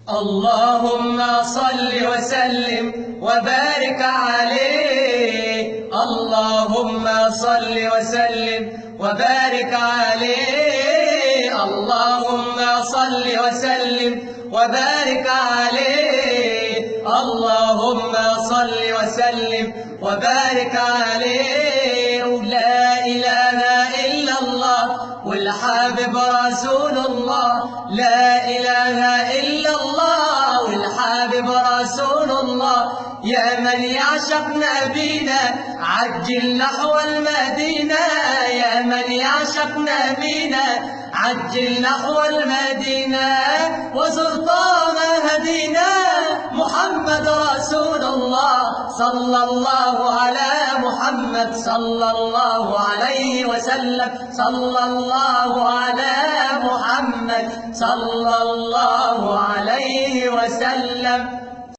اللهم صل وسلم وبارك عليه. اللهم صل وسلم وبارك عليه. اللهم صل وسلم وبارك عليه. اللهم صل وسلم وبارك عليه. لا إله إلا الله والحبيب رسول الله. لا إله إلا الله والحبيب رسول الله. يا من يعشق نبينا عجل نحو المدينة. يا من يعشق نبينا عجل نحو المدينة. وزر طه هدينا محمد رسول الله. صلى الله على محمد صلى الله عليه وسلم. صلى الله على محمد صلى الله عليه وسلم.